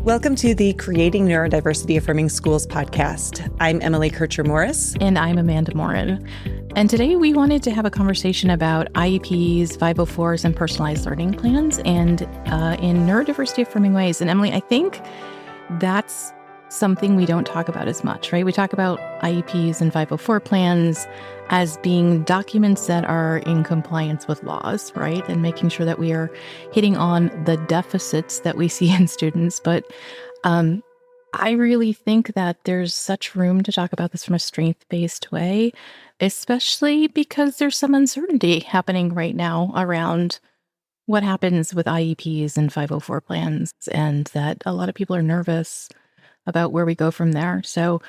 Welcome to the Creating Neurodiversity-Affirming Schools podcast. I'm Emily Kircher-Morris. And I'm Amanda Morin. And today we wanted to have a conversation about IEPs, 504s, and personalized learning plans and in neurodiversity-affirming ways. And Emily, I think that's something we don't talk about as much, right? We talk about IEPs and 504 plans as being documents that are in compliance with laws, right? And making sure that we are hitting on the deficits that we see in students. But I really think that there's such room to talk about this from a strength-based way, especially because there's some uncertainty happening right now around what happens with IEPs and 504 plans, and that a lot of people are nervous about where we go from there. So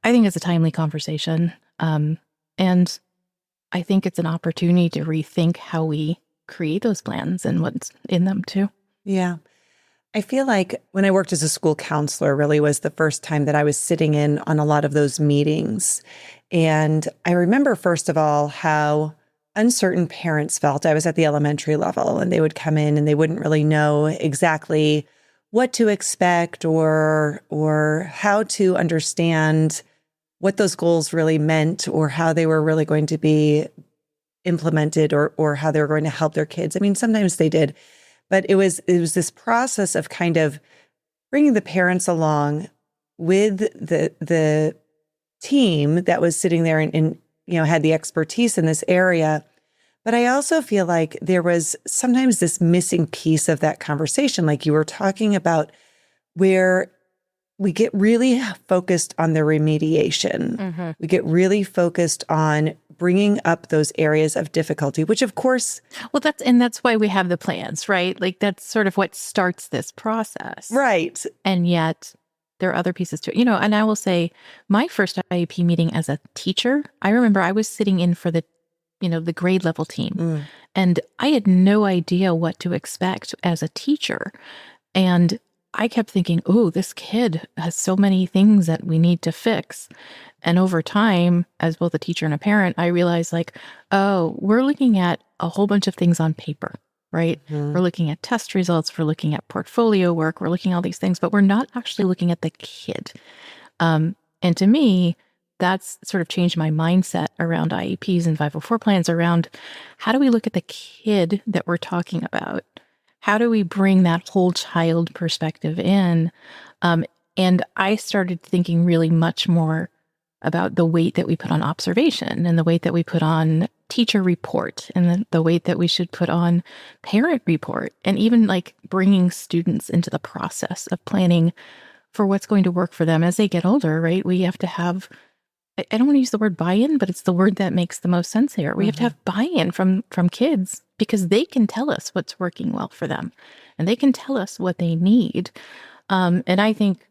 I think it's a timely conversation. And I think it's an opportunity to rethink how we create those plans and what's in them too. Yeah. I feel like when I worked as a school counselor really was the first time that I was sitting in on a lot of those meetings. And I remember, first of all, how uncertain parents felt. I was at the elementary level and they would come in and they wouldn't really know exactly what to expect or how to understand what those goals really meant or how they were really going to be implemented or how they were going to help their kids. I mean, sometimes they did, but it was this process of kind of bringing the parents along with the team that was sitting there and had the expertise in this area. But I also feel like there was sometimes this missing piece of that conversation, like you were talking about, where we get really focused on the remediation. Mm-hmm. We get really focused on bringing up those areas of difficulty, which of course... Well, that's why we have the plans, right? Like that's sort of what starts this process. Right. And yet there are other pieces to it. And I will say my first IEP meeting as a teacher, I remember I was sitting in for the grade level team. Mm. And I had no idea what to expect as a teacher. And I kept thinking, oh, this kid has so many things that we need to fix. And over time, as both a teacher and a parent, I realized we're looking at a whole bunch of things on paper, right? Mm-hmm. We're looking at test results. We're looking at portfolio work. We're looking at all these things, but we're not actually looking at the kid. And to me, that's sort of changed my mindset around IEPs and 504 plans around how do we look at the kid that we're talking about? How do we bring that whole child perspective in? And I started thinking really much more about the weight that we put on observation and the weight that we put on teacher report and the weight that we should put on parent report, and even like bringing students into the process of planning for what's going to work for them as they get older, right? We have to have, I don't want to use the word buy-in, but it's the word that makes the most sense here. We have to have buy-in from kids because they can tell us what's working well for them and they can tell us what they need. And I think,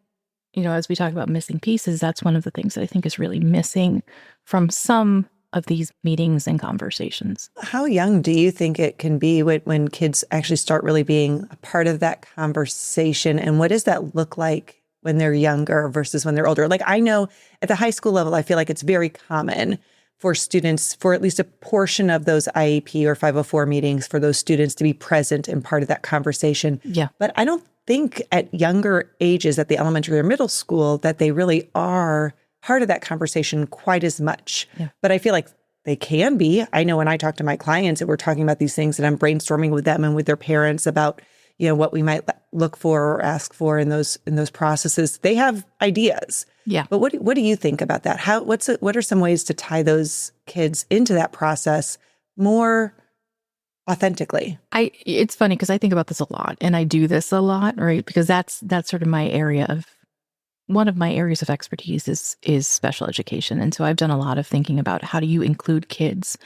as we talk about missing pieces, that's one of the things that I think is really missing from some of these meetings and conversations. How young do you think it can be when kids actually start really being a part of that conversation? And what does that look like when they're younger versus when they're older? Like I know at the high school level, I feel like it's very common for students, for at least a portion of those IEP or 504 meetings, for those students to be present and part of that conversation. Yeah. But I don't think at younger ages, at the elementary or middle school, that they really are part of that conversation quite as much. Yeah. But I feel like they can be. I know when I talk to my clients and we're talking about these things and I'm brainstorming with them and with their parents about what we might look for or ask for in those processes, they have ideas. Yeah. But what do you think about that? What are some ways to tie those kids into that process more authentically? It's funny because I think about this a lot and I do this a lot, right? Because that's sort of one of my areas of expertise is special education. And so I've done a lot of thinking about how do you include kids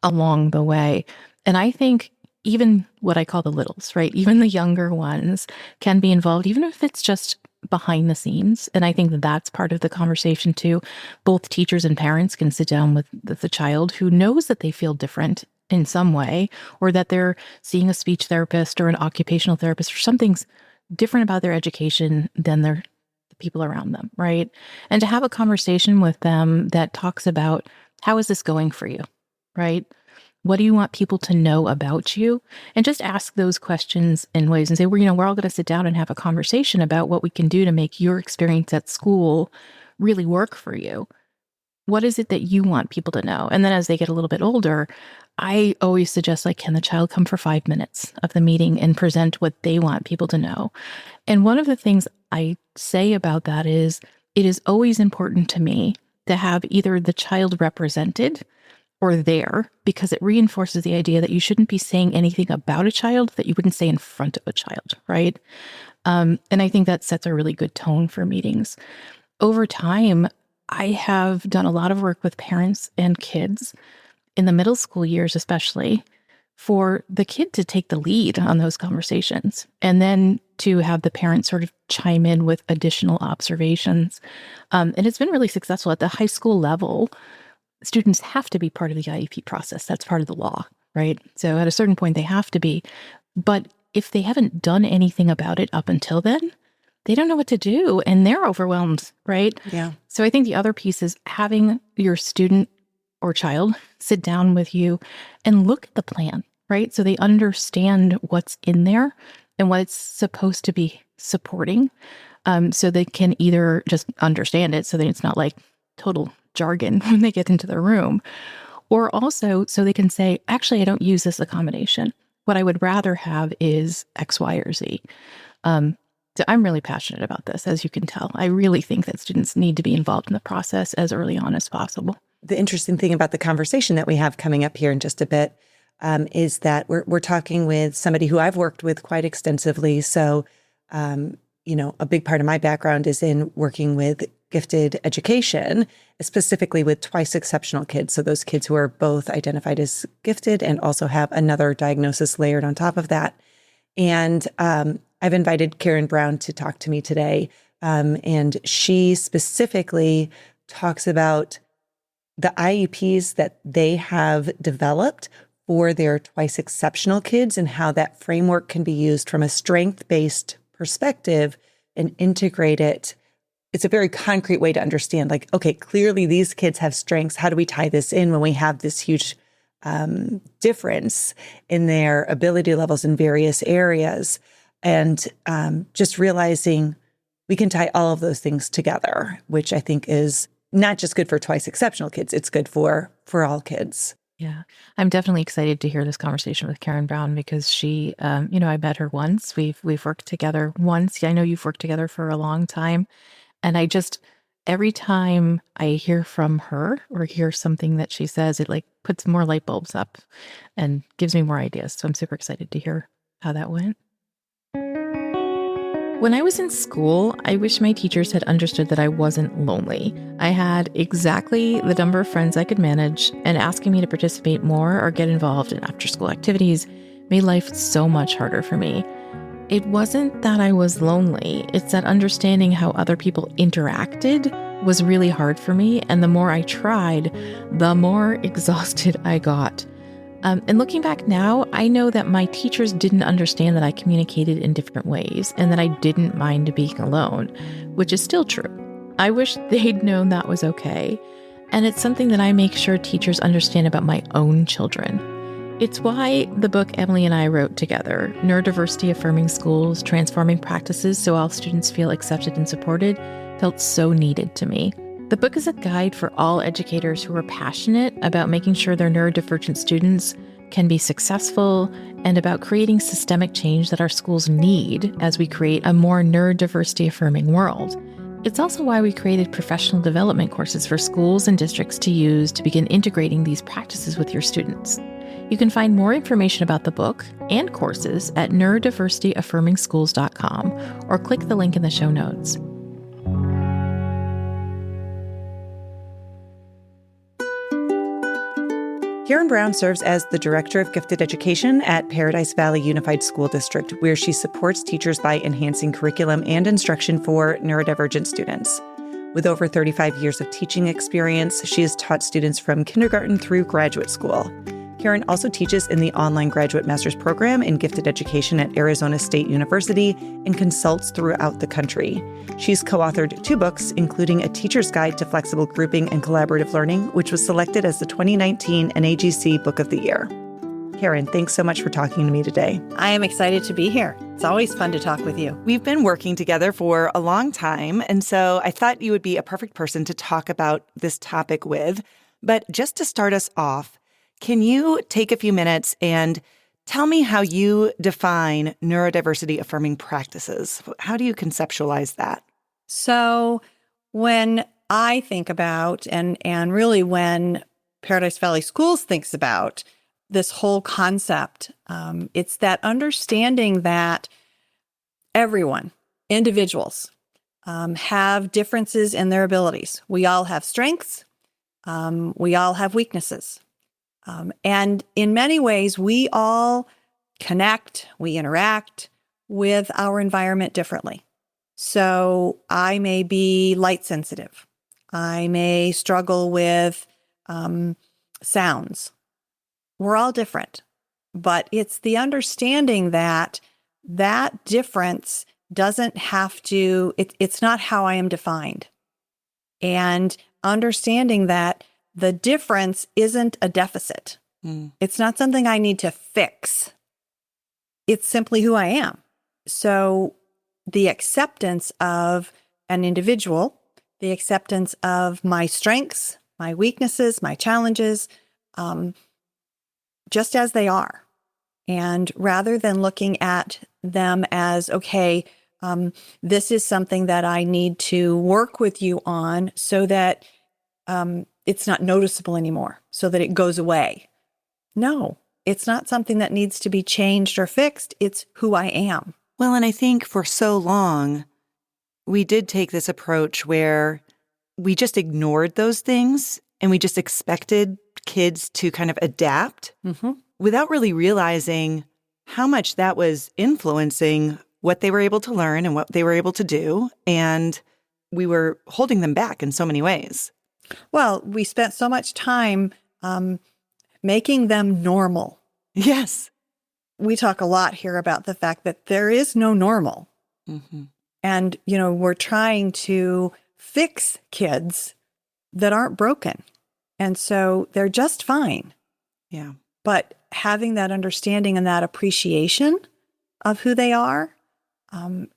along the way. And I think even what I call the littles, right? Even the younger ones can be involved, even if it's just behind the scenes. And I think that's part of the conversation too. Both teachers and parents can sit down with the child who knows that they feel different in some way, or that they're seeing a speech therapist or an occupational therapist, or something's different about their education than the people around them, right? And to have a conversation with them that talks about, how is this going for you, right? What do you want people to know about you? And just ask those questions in ways and say, well, we're all going to sit down and have a conversation about what we can do to make your experience at school really work for you. What is it that you want people to know? And then as they get a little bit older, I always suggest, can the child come for 5 minutes of the meeting and present what they want people to know? And one of the things I say about that is, it is always important to me to have either the child represented or there, because it reinforces the idea that you shouldn't be saying anything about a child that you wouldn't say in front of a child, right? And I think that sets a really good tone for meetings. Over time, I have done a lot of work with parents and kids in the middle school years, especially, for the kid to take the lead on those conversations and then to have the parents sort of chime in with additional observations. And it's been really successful at the high school level. Students have to be part of the IEP process. That's part of the law, right? So at a certain point, they have to be. But if they haven't done anything about it up until then, they don't know what to do and they're overwhelmed, right? Yeah. So I think the other piece is having your student or child sit down with you and look at the plan, right? So they understand what's in there and what it's supposed to be supporting. So they can either just understand it so that it's not like total jargon when they get into the room, or also so they can say, actually, I don't use this accommodation. What I would rather have is X, Y, or Z. So I'm really passionate about this, as you can tell. I really think that students need to be involved in the process as early on as possible. The interesting thing about the conversation that we have coming up here in just a bit is that we're talking with somebody who I've worked with quite extensively. So, a big part of my background is in working with gifted education, specifically with twice exceptional kids. So those kids who are both identified as gifted and also have another diagnosis layered on top of that. And I've invited Karen Brown to talk to me today. And she specifically talks about the IEPs that they have developed for their twice exceptional kids and how that framework can be used from a strength-based perspective and integrate it. It's a very concrete way to understand, okay, clearly these kids have strengths. How do we tie this in when we have this huge difference in their ability levels in various areas? And just realizing we can tie all of those things together, which I think is not just good for twice exceptional kids, it's good for all kids. Yeah, I'm definitely excited to hear this conversation with Karen Brown because she, I met her once. We've worked together once. I know you've worked together for a long time. And every time I hear from her or hear something that she says, it puts more light bulbs up and gives me more ideas. So I'm super excited to hear how that went. When I was in school, I wish my teachers had understood that I wasn't lonely. I had exactly the number of friends I could manage, and asking me to participate more or get involved in after-school activities made life so much harder for me. It wasn't that I was lonely, it's that understanding how other people interacted was really hard for me, and the more I tried, the more exhausted I got. And looking back now, I know that my teachers didn't understand that I communicated in different ways and that I didn't mind being alone, which is still true. I wish they'd known that was okay. And it's something that I make sure teachers understand about my own children. It's why the book Emily and I wrote together, Neurodiversity-Affirming Schools, Transforming Practices so all students feel accepted and supported, felt so needed to me. The book is a guide for all educators who are passionate about making sure their neurodivergent students can be successful and about creating systemic change that our schools need as we create a more neurodiversity-affirming world. It's also why we created professional development courses for schools and districts to use to begin integrating these practices with your students. You can find more information about the book and courses at neurodiversityaffirmingschools.com or click the link in the show notes. Karen Brown serves as the Director of Gifted Education at Paradise Valley Unified School District, where she supports teachers by enhancing curriculum and instruction for neurodivergent students. With over 35 years of teaching experience, she has taught students from kindergarten through graduate school. Karen also teaches in the online graduate master's program in gifted education at Arizona State University and consults throughout the country. She's co-authored 2 books, including A Teacher's Guide to Flexible Grouping and Collaborative Learning, which was selected as the 2019 NAGC Book of the Year. Karen, thanks so much for talking to me today. I am excited to be here. It's always fun to talk with you. We've been working together for a long time, and so I thought you would be a perfect person to talk about this topic with. But just to start us off, can you take a few minutes and tell me how you define neurodiversity-affirming practices? How do you conceptualize that? So when I think about, and really when Paradise Valley Schools thinks about this whole concept, it's that understanding that everyone, individuals, have differences in their abilities. We all have strengths. We all have weaknesses. And in many ways, we all connect, we interact with our environment differently. So I may be light sensitive. I may struggle with sounds. We're all different. But it's the understanding that that difference doesn't have to, it's not how I am defined. And understanding that the difference isn't a deficit. It's not something I need to fix. It's simply who I am. So the acceptance of an individual, the acceptance of my strengths, my weaknesses, my challenges, just as they are. And rather than looking at them as, okay, this is something that I need to work with you on so that it's not noticeable anymore, so that it goes away. No, it's not something that needs to be changed or fixed. It's who I am. Well, and I think for so long, we did take this approach where we just ignored those things and we just expected kids to kind of adapt without really realizing how much that was influencing what they were able to learn and what they were able to do. And we were holding them back in so many ways. Well, we spent so much time making them normal. Yes. We talk a lot here about the fact that there is no normal. And, we're trying to fix kids that aren't broken. And so they're just fine. Yeah. But having that understanding and that appreciation of who they are,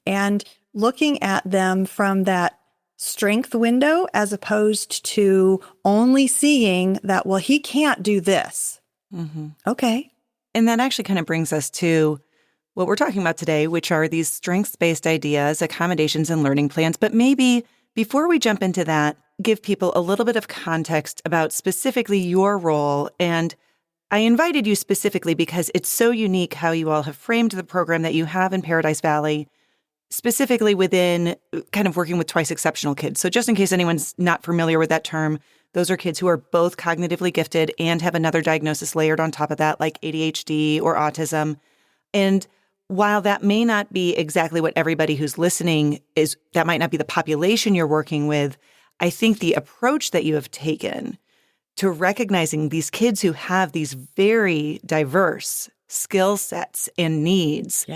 and looking at them from that strength window as opposed to only seeing that, well, he can't do this. Okay. And that actually kind of brings us to what we're talking about today, which are these strengths-based ideas, accommodations, and learning plans. But maybe before we jump into that, give people a little bit of context about specifically your role. And I invited you specifically because it's so unique how you all have framed the program that you have in Paradise Valley, specifically within kind of working with twice exceptional kids. So just in case anyone's not familiar with that term, those are kids who are both cognitively gifted and have another diagnosis layered on top of that, like ADHD or autism. And while that may not be exactly what everybody who's listening is, that might not be the population you're working with, I think the approach that you have taken to recognizing these kids who have these very diverse skill sets and needs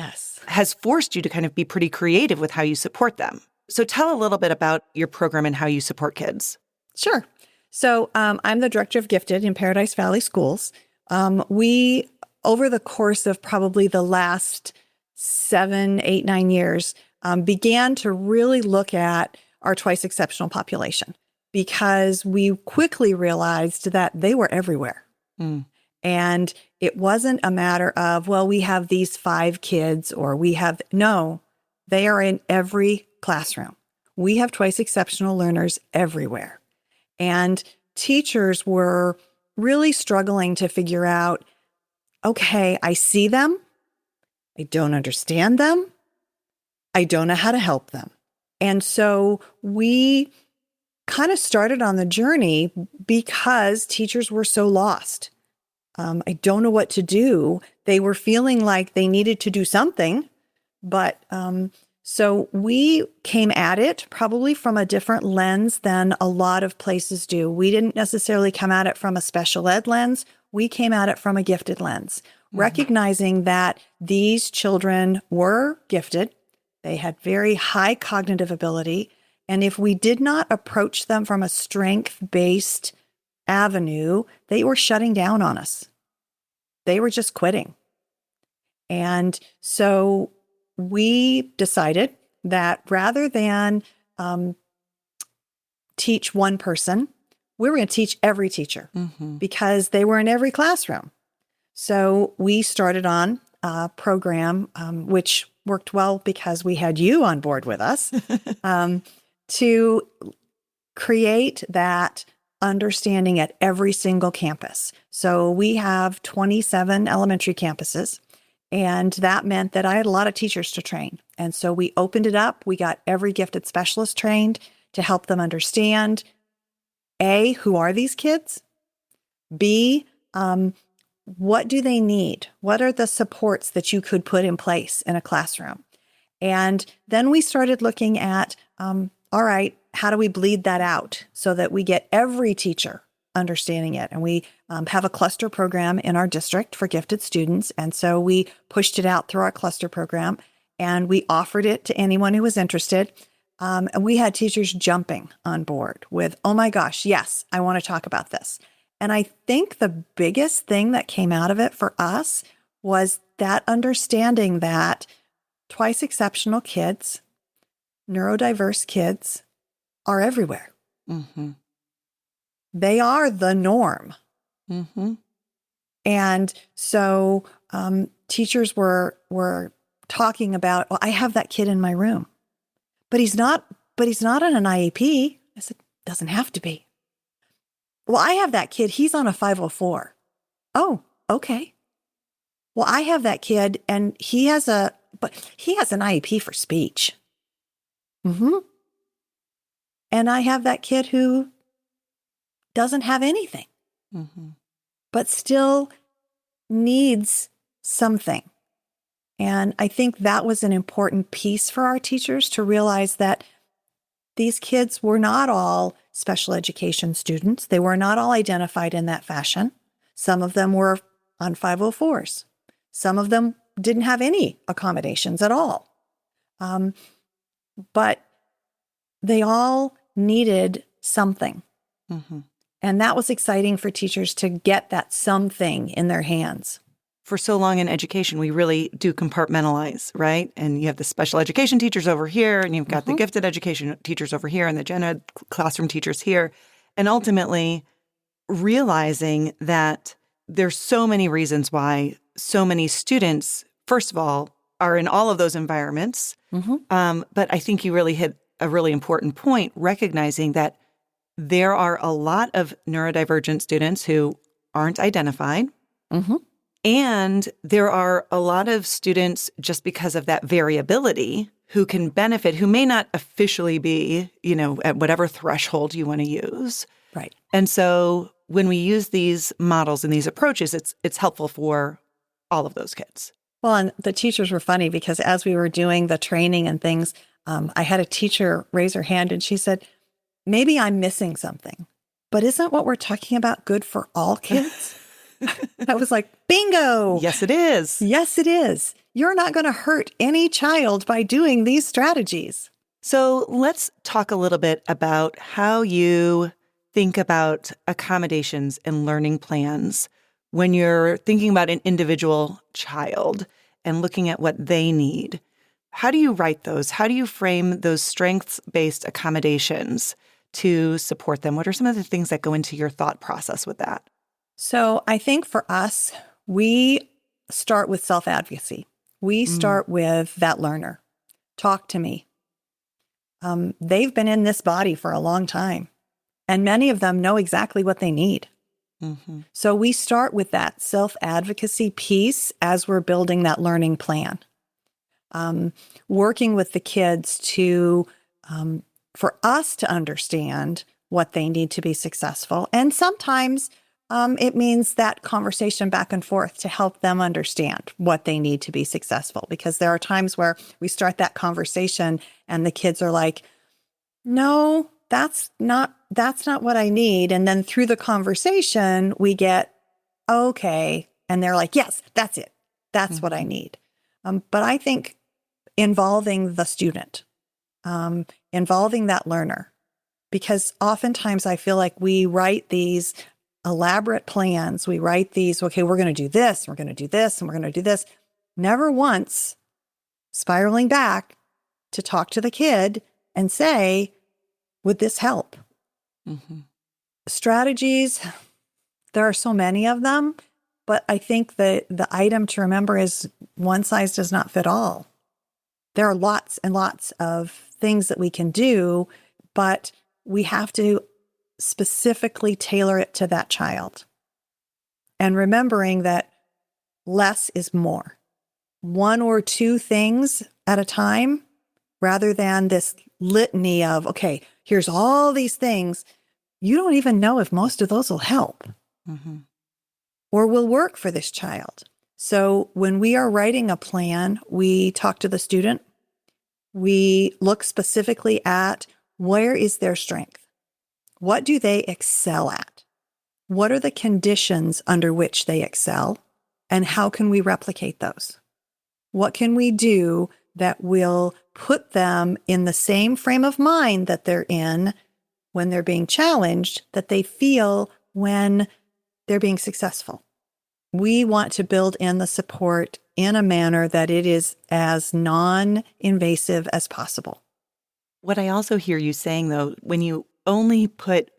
has forced you to kind of be pretty creative with how you support them. So tell a little bit about your program and how you support kids. Sure. So I'm the director of gifted in Paradise Valley Schools. We, over the course of probably the last 7, 8, 9 years, began to really look at our twice exceptional population because we quickly realized that they were everywhere. And it wasn't a matter of, well, we have these 5 kids or no, they are in every classroom. We have twice exceptional learners everywhere. And teachers were really struggling to figure out, okay, I see them. I don't understand them. I don't know how to help them. And so we kind of started on the journey because teachers were so lost. I don't know what to do. They were feeling like they needed to do something, but so we came at it probably from a different lens than a lot of places do. We didn't necessarily come at it from a special ed lens we came at it from a gifted lens, recognizing that these children were gifted. They had very high cognitive ability. And if we did not approach them from a strength-based avenue, they were shutting down on us. They were just quitting. And so we decided that rather than teach one person, we were going to teach every teacher because they were in every classroom. So we started on a program, which worked well because we had you on board with us, to create that understanding at every single campus. So we have 27 elementary campuses, and that meant that I had a lot of teachers to train. And so we opened it up. We got every gifted specialist trained to help them understand, A, who are these kids? B, what do they need? What are the supports that you could put in place in a classroom? And then we started looking at, all right, how do we bleed that out so that we get every teacher understanding it? And we have a cluster program in our district for gifted students. And so we pushed it out through our cluster program and we offered it to anyone who was interested. And we had teachers jumping on board with, oh my gosh, yes, I want to talk about this. And I think the biggest thing that came out of it for us was that understanding that twice exceptional kids, neurodiverse kids are everywhere. They are the norm. And so teachers were talking about, well, I have that kid in my room. But he's not on an IEP. I said, doesn't have to be. Well, I have that kid. He's on a 504. Oh, okay. Well, I have that kid and he has an IEP for speech. And I have that kid who doesn't have anything, but still needs something. And I think that was an important piece for our teachers to realize that these kids were not all special education students. They were not all identified in that fashion. Some of them were on 504s. Some of them didn't have any accommodations at all. But they all needed something. And that was exciting for teachers to get that something in their hands. For so long in education, we really do compartmentalize, right? And you have the special education teachers over here, and you've got the gifted education teachers over here, and the gen ed classroom teachers here. And ultimately, realizing that there's so many reasons why so many students, first of all, are in all of those environments. But I think you really hit a really important point, recognizing that there are a lot of neurodivergent students who aren't identified. And there are a lot of students, just because of that variability, who can benefit, who may not officially be, at whatever threshold you want to use. Right. And so when we use these models and these approaches, it's helpful for all of those kids. Well, and the teachers were funny because as we were doing the training and things, I had a teacher raise her hand and she said, maybe I'm missing something, but isn't what we're talking about good for all kids? I was like, bingo. Yes, it is. Yes, it is. You're not going to hurt any child by doing these strategies. So let's talk a little bit about how you think about accommodations and learning plans when you're thinking about an individual child and looking at what they need. How do you write those? How do you frame those strengths-based accommodations to support them? What are some of the things that go into your thought process with that? So I think for us, we start with self-advocacy. We start with that learner. Talk to me. They've been in this body for a long time, and many of them know exactly what they need. So we start with that self-advocacy piece as we're building that learning plan. Working with the kids to, for us to understand what they need to be successful. And sometimes it means that conversation back and forth to help them understand what they need to be successful. Because there are times where we start that conversation and the kids are like, no, that's not what I need. And then through the conversation, we get, okay. And they're like, yes, that's it. That's what I need. But I think involving the student, involving that learner, because oftentimes I feel like we write these elaborate plans. We write these, okay, we're going to do this, we're going to do this, and we're going to do this. Never once spiraling back to talk to the kid and say, would this help? Strategies, there are so many of them, but I think the item to remember is one size does not fit all. There are lots and lots of things that we can do, but we have to specifically tailor it to that child. And remembering that less is more. One or two things at a time, rather than this litany of, okay, here's all these things. You don't even know if most of those will help or will work for this child. So when we are writing a plan, we talk to the student. We look specifically at where is their strength? What do they excel at? What are the conditions under which they excel? And how can we replicate those? What can we do that will put them in the same frame of mind that they're in when they're being challenged, that they feel when they're being successful? We want to build in the support in a manner that it is as non-invasive as possible. What I also hear you saying, though, when you only put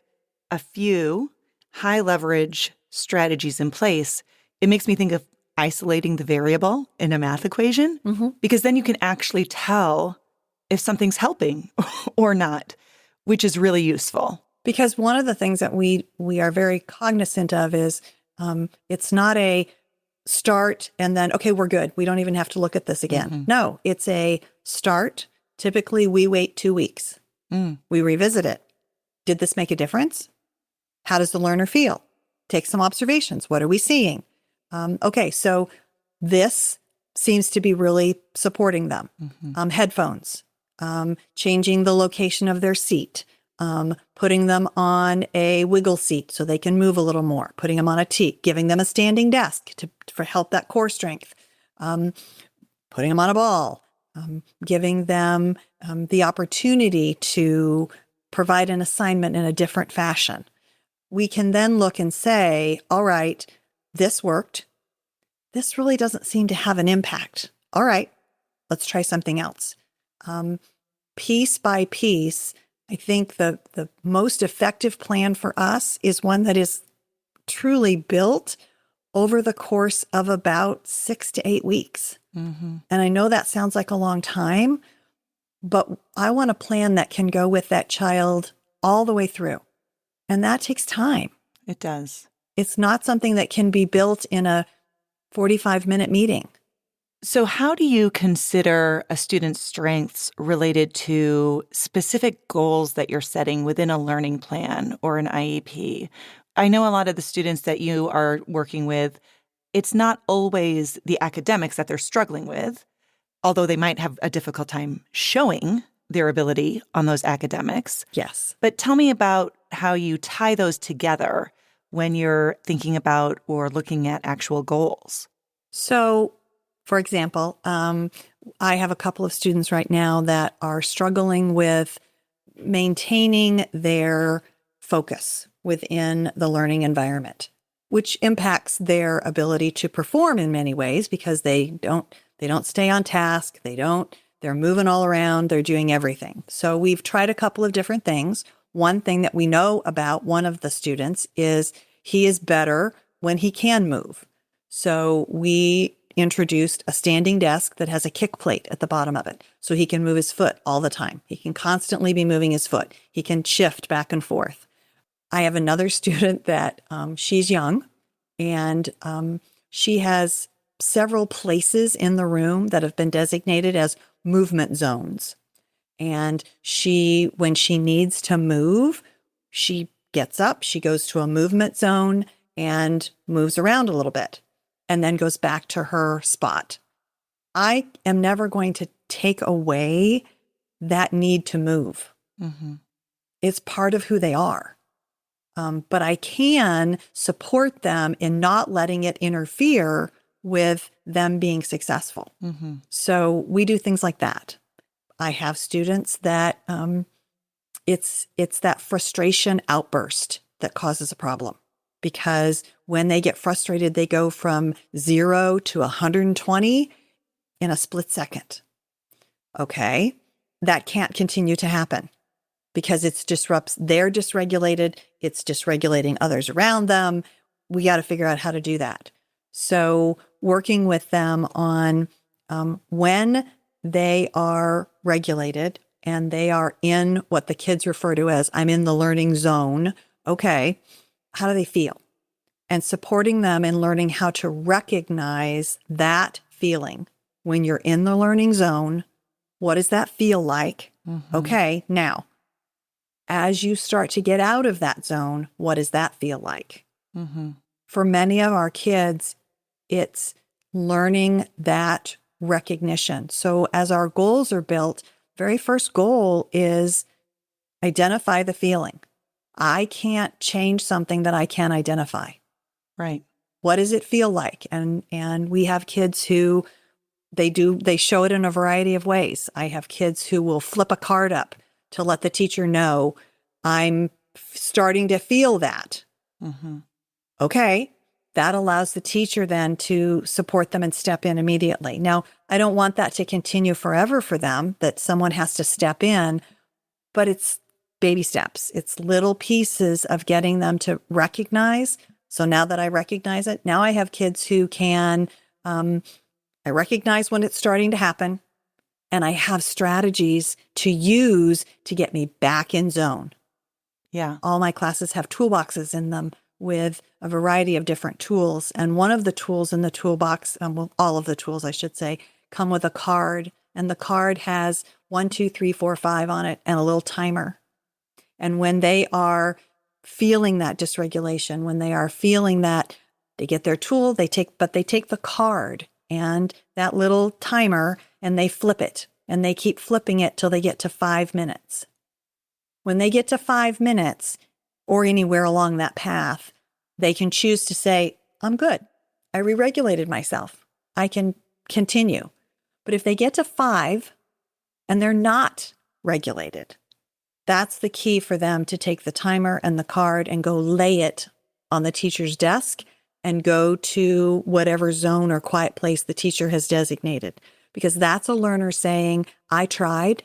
a few high leverage strategies in place, it makes me think of isolating the variable in a math equation, because then you can actually tell if something's helping or not, which is really useful. Because one of the things that we are very cognizant of is it's not a start and then, okay, we're good. We don't even have to look at this again. No, it's a start. Typically, we wait 2 weeks. We revisit it. Did this make a difference? How does the learner feel? Take some observations. What are we seeing? Okay, so this seems to be really supporting them. Headphones, changing the location of their seat, putting them on a wiggle seat so they can move a little more, putting them on a teak, giving them a standing desk for help that core strength, putting them on a ball, giving them the opportunity to provide an assignment in a different fashion. We can then look and say, all right, this worked. This really doesn't seem to have an impact. All right, let's try something else. Piece by piece, I think the most effective plan for us is one that is truly built over the course of about 6 to 8 weeks. And I know that sounds like a long time, but I want a plan that can go with that child all the way through. And that takes time. It does. It's not something that can be built in a 45-minute meeting. So how do you consider a student's strengths related to specific goals that you're setting within a learning plan or an IEP? I know a lot of the students that you are working with, it's not always the academics that they're struggling with, although they might have a difficult time showing their ability on those academics. Yes. But tell me about how you tie those together when you're thinking about or looking at actual goals. So, for example, I have a couple of students right now that are struggling with maintaining their focus within the learning environment, which impacts their ability to perform in many ways because they don't stay on task. They're moving all around. They're doing everything. So we've tried a couple of different things. One thing that we know about one of the students is he is better when he can move. So we introduced a standing desk that has a kick plate at the bottom of it. So he can move his foot all the time. He can constantly be moving his foot. He can shift back and forth. I have another student that she's young and she has several places in the room that have been designated as movement zones. And when she needs to move, she gets up, she goes to a movement zone and moves around a little bit and then goes back to her spot. I am never going to take away that need to move. It's part of who they are. But I can support them in not letting it interfere with them being successful. Mm-hmm. So we do things like that. I have students that it's that frustration outburst that causes a problem, because when they get frustrated, they go from 0 to 120 in a split second. Okay, that can't continue to happen because it disrupts, they're dysregulated, it's dysregulating others around them. We got to figure out how to do that. So working with them on when they are regulated and they are in what the kids refer to as, I'm in the learning zone. Okay, how do they feel? And supporting them in learning how to recognize that feeling. When you're in the learning zone, what does that feel like? Mm-hmm. Okay, now, as you start to get out of that zone, what does that feel like? Mm-hmm. For many of our kids, it's learning that recognition. So as our goals are built, very first goal is identify the feeling. I can't change something that I can't identify. Right. What does it feel like? And we have kids who they show it in a variety of ways. I have kids who will flip a card up to let the teacher know, I'm starting to feel that. Mm-hmm. Okay, that allows the teacher then to support them and step in immediately. Now, I don't want that to continue forever for them, that someone has to step in, but it's baby steps. It's little pieces of getting them to recognize. So now that I recognize it, now I have kids who can, I recognize when it's starting to happen, and I have strategies to use to get me back in zone. Yeah. All my classes have toolboxes in them with a variety of different tools. And one of the tools in the toolbox, well, all of the tools, I should say, come with a card. And the card has 1, 2, 3, 4, 5 on it and a little timer. And when they are feeling that dysregulation, when they are feeling that, they get their tool, they take the card and that little timer and they flip it. And they keep flipping it till they get to 5 minutes. When they get to 5 minutes, or anywhere along that path, they can choose to say, I'm good. I re-regulated myself. I can continue. But if they get to 5 and they're not regulated, that's the key for them to take the timer and the card and go lay it on the teacher's desk and go to whatever zone or quiet place the teacher has designated. Because that's a learner saying, I tried.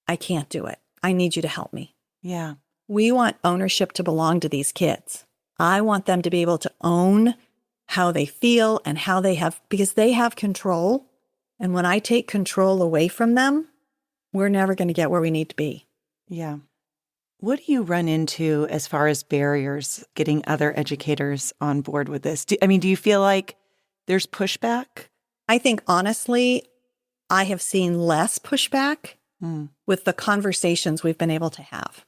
I can't do it. I need you to help me. Yeah. We want ownership to belong to these kids. I want them to be able to own how they feel and how they have, because they have control. And when I take control away from them, we're never going to get where we need to be. Yeah. What do you run into as far as barriers getting other educators on board with this? Do you feel like there's pushback? I think, honestly, I have seen less pushback with the conversations we've been able to have.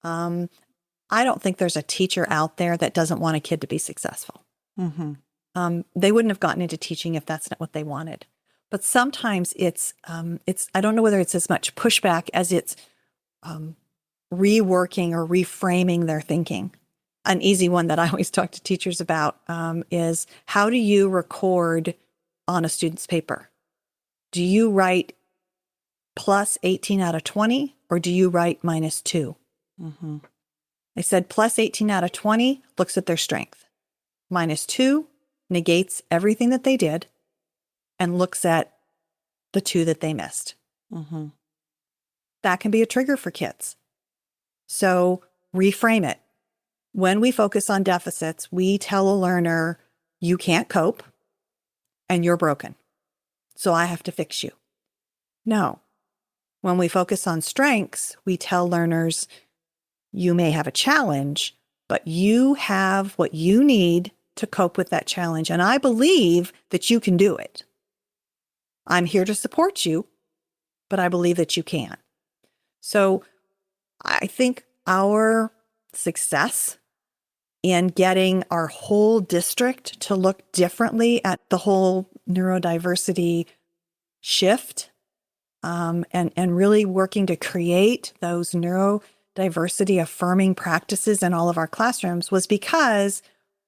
I don't think there's a teacher out there that doesn't want a kid to be successful. Mm-hmm. They wouldn't have gotten into teaching if that's not what they wanted. But sometimes it's I don't know whether it's as much pushback as it's reworking or reframing their thinking. An easy one that I always talk to teachers about is, how do you record on a student's paper? Do you write plus 18 out of 20 or do you write minus 2? Mm-hmm. I said plus 18 out of 20 looks at their strength. Minus 2 negates everything that they did and looks at the 2 that they missed. Mm-hmm. That can be a trigger for kids. So reframe it. When we focus on deficits, we tell a learner, you can't cope and you're broken, so I have to fix you. No. When we focus on strengths, we tell learners, you may have a challenge, but you have what you need to cope with that challenge. And I believe that you can do it. I'm here to support you, but I believe that you can. So I think our success in getting our whole district to look differently at the whole neurodiversity shift, and really working to create those diversity affirming practices in all of our classrooms was because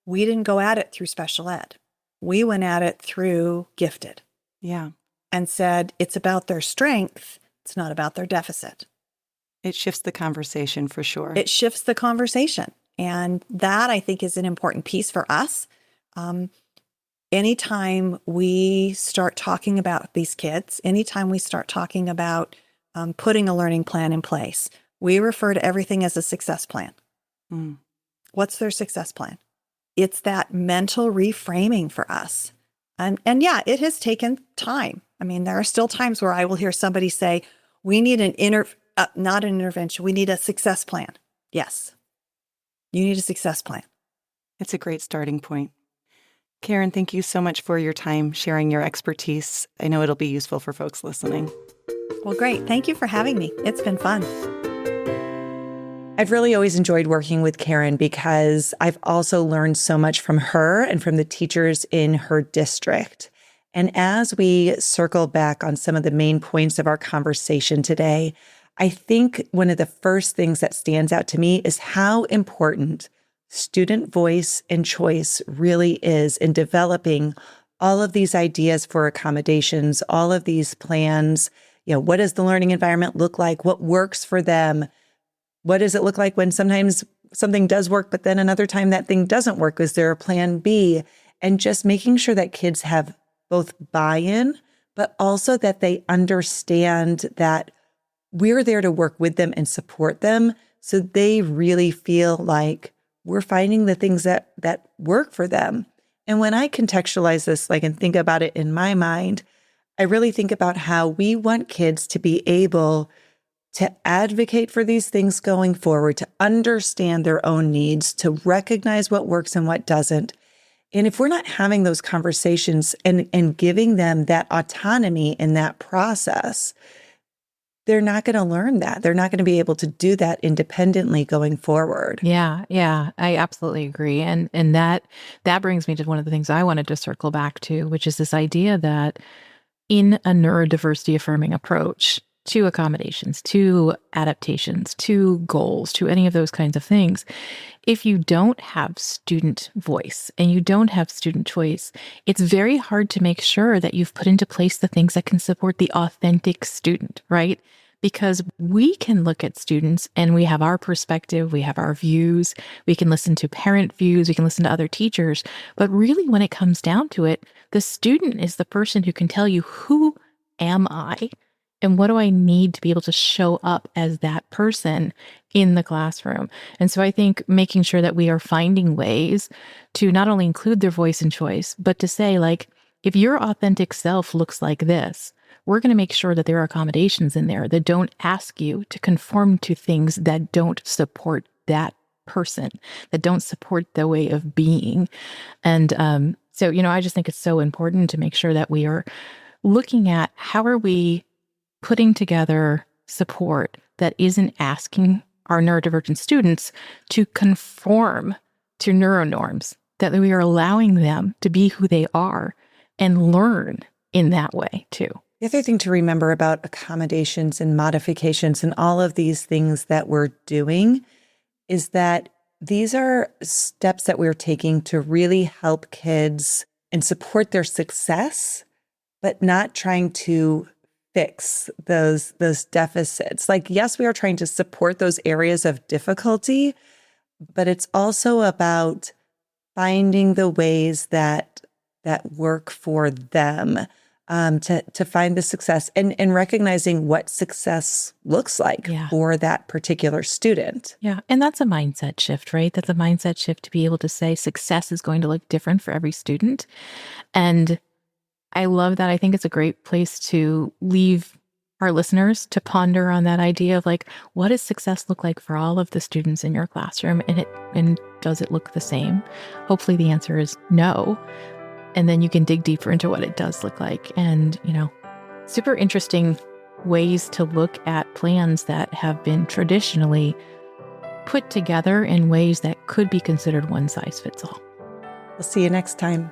we didn't go at it through special ed. We went at it through gifted. Yeah. And said, it's about their strength. It's not about their deficit. It shifts the conversation for sure. It shifts the conversation. And that, I think, is an important piece for us. Anytime we start talking about these kids, anytime we start talking about putting a learning plan in place, we refer to everything as a success plan. Mm. What's their success plan? It's that mental reframing for us. And yeah, it has taken time. I mean, there are still times where I will hear somebody say, we need not an intervention, we need a success plan. Yes, you need a success plan. It's a great starting point. Karen, thank you so much for your time sharing your expertise. I know it'll be useful for folks listening. Well, great. Thank you for having me. It's been fun. I've really always enjoyed working with Karen because I've also learned so much from her and from the teachers in her district. And as we circle back on some of the main points of our conversation today, I think one of the first things that stands out to me is how important student voice and choice really is in developing all of these ideas for accommodations, all of these plans. What does the learning environment look like? What works for them? What does it look like when sometimes something does work, but then another time that thing doesn't work? Is there a plan B? And just making sure that kids have both buy-in, but also that they understand that we're there to work with them and support them so they really feel like we're finding the things that work for them. And when I contextualize this, and think about it in my mind, I really think about how we want kids to be able to advocate for these things going forward, to understand their own needs, to recognize what works and what doesn't. And if we're not having those conversations and giving them that autonomy in that process, they're not going to learn that. They're not going to be able to do that independently going forward. Yeah, I absolutely agree. And that brings me to one of the things I wanted to circle back to, which is this idea that in a neurodiversity affirming approach to accommodations, to adaptations, to goals, to any of those kinds of things, if you don't have student voice and you don't have student choice, it's very hard to make sure that you've put into place the things that can support the authentic student, right? Because we can look at students and we have our perspective, we have our views, we can listen to parent views, we can listen to other teachers. But really, when it comes down to it, the student is the person who can tell you, who am I? And what do I need to be able to show up as that person in the classroom? And so I think making sure that we are finding ways to not only include their voice and choice, but to say, if your authentic self looks like this, we're going to make sure that there are accommodations in there that don't ask you to conform to things that don't support that person, that don't support the way of being. And so, I just think it's so important to make sure that we are looking at how are we putting together support that isn't asking our neurodivergent students to conform to neuronorms, that we are allowing them to be who they are and learn in that way too. The other thing to remember about accommodations and modifications and all of these things that we're doing is that these are steps that we're taking to really help kids and support their success, but not trying to fix those deficits. Yes, we are trying to support those areas of difficulty, but it's also about finding the ways that work for them, to find the success and recognizing what success looks like for that particular student. Yeah. And that's a mindset shift, right? That's a mindset shift to be able to say success is going to look different for every student. And I love that. I think it's a great place to leave our listeners to ponder on that idea of what does success look like for all of the students in your classroom? And does it look the same? Hopefully the answer is no. And then you can dig deeper into what it does look like. And, super interesting ways to look at plans that have been traditionally put together in ways that could be considered one size fits all. We'll see you next time.